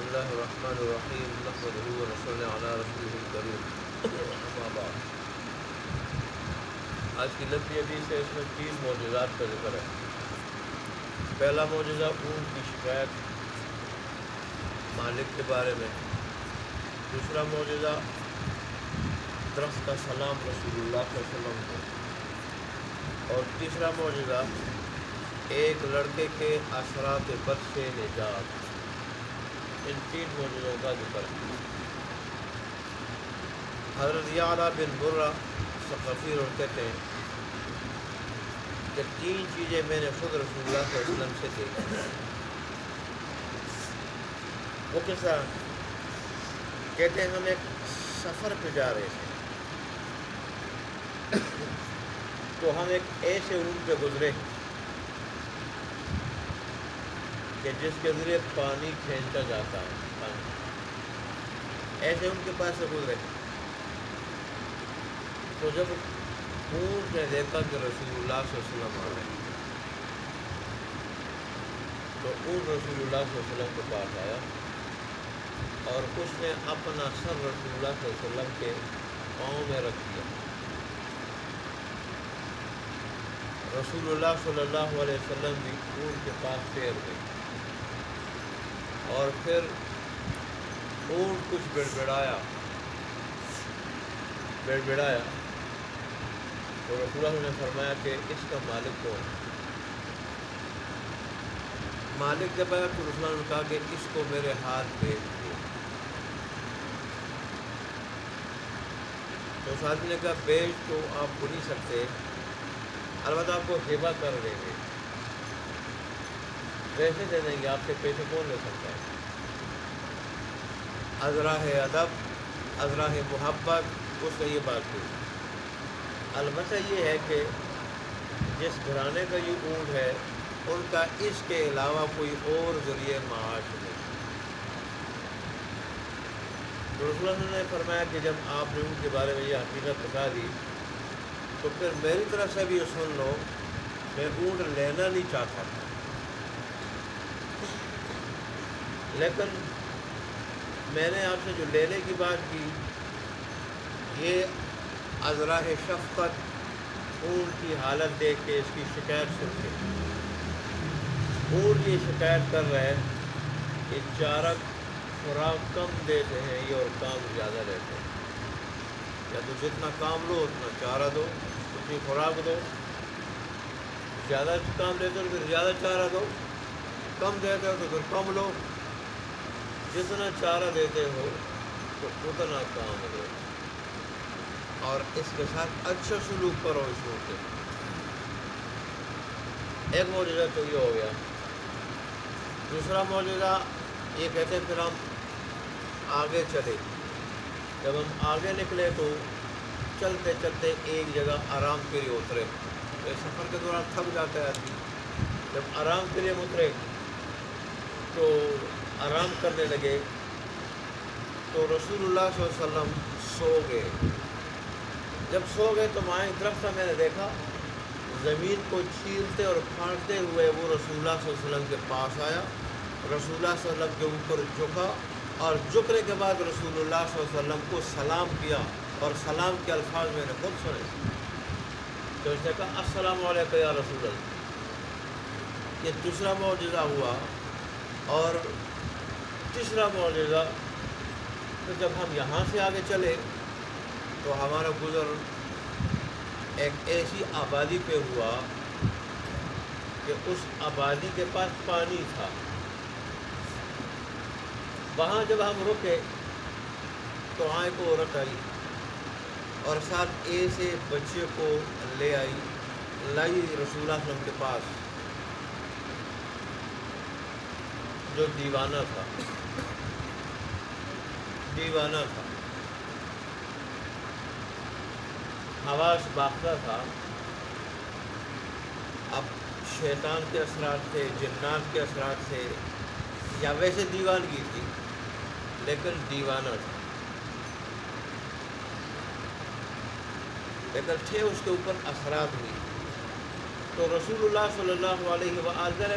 اللہ الرحمن الرحیم نحمدہ و نصلی علی رسولہ الکریم اما بعد۔ آج کی لمبی حدیث ہے، اس میں 3 معجزات کا ذکر ہے۔ پہلا معجزہ اونٹ کی شکایت مالک کے بارے میں، دوسرا معجزہ درخت کا سلام رسول اللہ صلی اللہ علیہ وسلم کو، اور تیسرا معجزہ ایک لڑکے کے اثرات بد سے نجات۔ ان 3 معجزوں کا ذکر ہے۔ حضرت یعلا بن مرہ ثقفی کہتے ہیں کہ 3 چیزیں میں نے خود رسول اللہ صلی اللہ علیہ وسلم سے دیکھی۔ وہ کس طرح؟ کہتے ہیں ہم ایک سفر پہ جا رہے تھے تو ہم ایک ایسے اونٹ پہ گزرے کہ جس کے ذریعے پانی کھینچا جاتا ہے، ایسے ان کے پاس سے گزرے تو جب اونٹ نے دیکھا کہ رسول اللہ صلی اللہ علیہ وسلم آ رہے ہیں تو اونٹ رسول اللہ صلی اللہ علیہ وسلم کے پاس آیا اور اس نے اپنا سر رسول اللہ صلی اللہ علیہ وسلم کے پاؤں میں رکھ دیا۔ رسول اللہ صلی اللہ علیہ وسلم بھی اونٹ کے پاس پھیر گئے اور پھر اونٹ کچھ بڑبڑایا تو رسول اللہ نے فرمایا کہ اس کا مالک کون ہے؟ مالک جب آیا تو رسول اللہ نے کہا کہ اس کو میرے ہاتھ بھیج دو۔ تو اس آدمی نے کہا بیچ تو آپ کو نہیں سکتے، البتہ آپ کو ہبہ کر دیں گے، پیسے دے دیں گے، آپ سے پیسے کون لے سکتا ہے؟ ازراہ ادب، ازراہ محبت، اس نے یہ بات کی۔ البتہ یہ ہے کہ جس گھرانے کا یہ اونٹ ہے ان کا اس کے علاوہ کوئی اور ذریعہ معاش نہیں۔ تو رسول اللہ نے فرمایا کہ جب آپ نے ان کے بارے میں یہ حقیقت بتا دی تو پھر میری طرف سے بھی یہ سن لو، میں اونٹ لینا نہیں چاہتا تھا، لیکن میں نے آپ سے جو لینے کی بات کی یہ ازراہ شفقت، اونٹ کی حالت دیکھ کے اس کی شکایت سن کے اونٹ یہ شکایت کر رہے ہیں کہ چارہ خوراک کم دیتے ہیں یہ اور کام زیادہ لیتے ہیں، یا تو جتنا کام لو اتنا چارہ دو، اتنی خوراک دو، زیادہ کام لیتے ہو تو پھر زیادہ چارہ دو، کم دیتے ہو تو پھر کم لو، جتنا چارہ دیتے ہو تو اتنا کام دو، اور اس کے ساتھ اچھا سلوک کرو اس اونٹ کے۔ ایک معجزہ تو یہ ہو گیا۔ دوسرا معجزہ یہ کہتے ہیں پھر ہم آگے چلے، جب ہم آگے نکلے تو چلتے چلتے ایک جگہ آرام کے لیے اترے۔ سفر کے دوران تھک جاتا ہے آدمی، جب آرام کے لیے اترے تو آرام کرنے لگے تو رسول اللہ صلی اللہ علیہ وسلم سو گئے۔ جب سو گئے تو مائیں درختہ میں نے دیکھا، زمین کو چھیلتے اور پھاڑتے ہوئے وہ رسول اللہ صلی اللہ علیہ وسلم کے پاس آیا، رسول اللہ صلی اللہ علیہ وسلم کے اوپر جھکا اور جھکنے کے بعد رسول اللہ صلی اللہ علیہ وسلم کو سلام کیا، اور سلام کے الفاظ میں نے خود سنے تو اس نے کہا السلام علیکم یا رسول اللہ۔ یہ دوسرا معجزہ ہوا۔ اور تیسرا معجزہ تو جب ہم یہاں سے آگے چلے تو ہمارا گزر ایک ایسی آبادی پہ ہوا کہ اس آبادی کے پاس پانی تھا۔ وہاں جب ہم رکے تو آئیں کو عورت آئی اور ساتھ ایسے بچے کو لے آئی، لائی رسول اللہ صلی اللہ علیہ وسلم کے پاس، جو دیوانہ تھا، حواس باختہ تھا۔ اب شیطان کے اثرات تھے، جنات کے اثرات تھے، یا ویسے دیوانگی تھی، لیکن دیوانہ تھا، لیکن اس کے اوپر اثرات ہوئی۔ تو رسول اللہ صلی اللہ علیہ وآلہ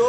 2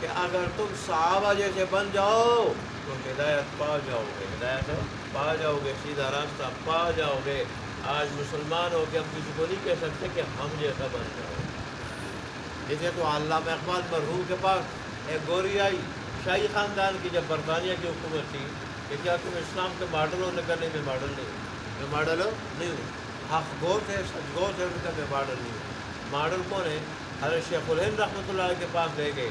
کہ اگر تم صحابہ جیسے بن جاؤ تو ہدایت پا جاؤ گے، ہدایت پا جاؤ گے، سیدھا راستہ پا جاؤ گے۔ آج مسلمان ہو کے ہم کسی کو نہیں کہہ سکتے کہ ہم جیسا بن جاؤ۔ جیسے تو علامہ اقبال مرحوم کے پاس ایک گوری آئی شاہی خاندان کی، جب برطانیہ کی حکومت تھی، کہ کیا تم اسلام کے ماڈل ہو؟ نکلنے میں ماڈل نہیں ہوں، میں ماڈل نہیں ہوں، حق گوش ہے، سچ گوش ہے، میں ماڈل نہیں ہوں۔ ماڈل کون ہے؟ حضرت شیخ الہند رحمۃ اللہ علیہ کے پاس لے گئے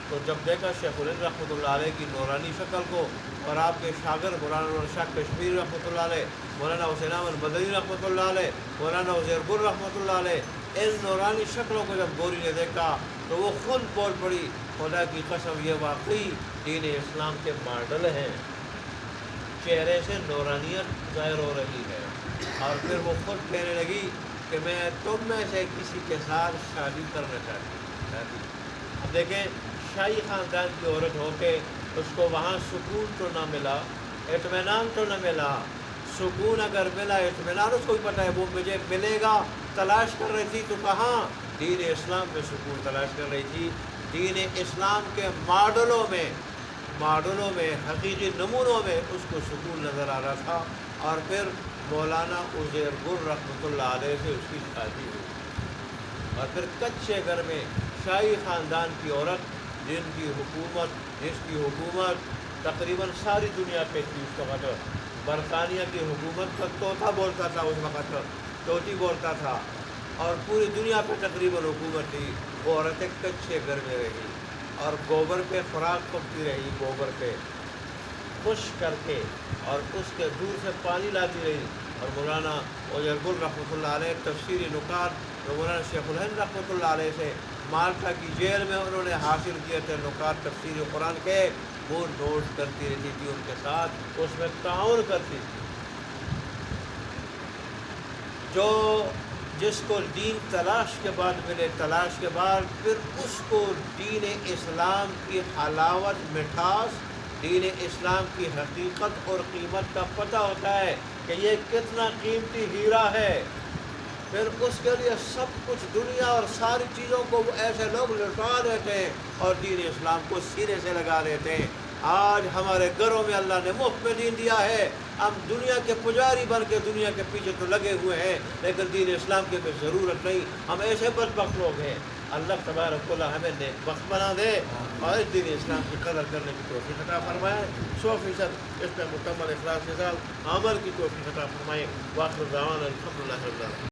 تو جب دیکھا شیخ الہند رحمۃ اللہ علیہ کی نورانی شکل کو، اور آپ کے شاگرد مولانا شاہ کشمیری رحمۃ اللہ علیہ، مولانا حسین احمد مدنی رحمۃ اللہ علیہ، مولانا عزیر گل رحمۃ اللہ علیہ، ان نورانی شکلوں کو جب گوری نے دیکھا تو وہ خود بول پڑی، خدا کی قسم یہ واقعی دین اسلام کے ماڈل ہیں۔ چہرے سے نورانیت ظاہر ہو رہی ہے، اور پھر وہ خود کہنے لگی کہ میں تم میں سے کسی کے ساتھ شادی کرنا چاہتی ہوں۔ اب دیکھیں، شاہی خاندان کی عورت ہو کے اس کو وہاں سکون تو نہ ملا، اطمینان تو نہ ملا۔ سکون اگر ملا، اطمینان اس کو بھی پتہ ہے وہ مجھے ملے گا، تلاش کر رہی تھی تو کہاں؟ دین اسلام میں سکون تلاش کر رہی تھی، دین اسلام کے ماڈلوں میں حقیقی نمونوں میں اس کو سکون نظر آ رہا تھا۔ اور پھر مولانا عزیر گل رحمۃ اللہ علیہ سے اس کی شادی ہوئی، اور پھر کچے گھر میں شاہی خاندان کی عورت جس کی حکومت تقریباً ساری دنیا پہ تھی اس وقت۔ برطانیہ کی حکومت کا طوطا بولتا تھا اس وقت، طوطی بولتا تھا، اور پوری دنیا پہ تقریباً حکومت تھی۔ وہ عورتیں کچے گھر میں رہی اور گوبر پہ خوراک پکتی رہی، گوبر پہ خشک کر کے، اور اس کے دور سے پانی لاتی رہی۔ اور مولانا عزیر گل رحمۃ اللہ علیہ تفسیری نکات جو مولانا شیخ الہند رحمۃ اللہ علیہ سے مالٹا کی جیل میں انہوں نے حاصل کیے تھے نکات تفسیر قرآن کے، وہ نوٹ کرتی رہتی تھی ان کے ساتھ، اس میں تعاون کرتی تھی۔ جس کو دین تلاش کے بعد ملے، تلاش کے بعد پھر اس کو دین اسلام کی حلاوت، مٹھاس، دین اسلام کی حقیقت اور قیمت کا پتہ ہوتا ہے کہ یہ کتنا قیمتی ہیرا ہے، پھر اس کے لیے سب کچھ دنیا اور ساری چیزوں کو ایسے لوگ لٹا دیتے ہیں اور دین اسلام کو سینے سے لگا دیتے ہیں۔ آج ہمارے گھروں میں اللہ نے مفت میں دین دیا ہے، ہم دنیا کے پجاری بن کے دنیا کے پیچھے تو لگے ہوئے ہیں، لیکن دین اسلام کی کوئی ضرورت نہیں۔ ہم ایسے بدبخت لوگ ہیں، اللہ تبارک و تعالی ہمیں نیک بخت بنا دے اور اس دین اسلام کی قدر کرنے کی توفیق عطا فرمائے، 100% اس میں مکمل اخلاص کے ساتھ عمل کی توفیق عطا فرمائے۔ واخر دعوانا الحمدللہ رب العالمین۔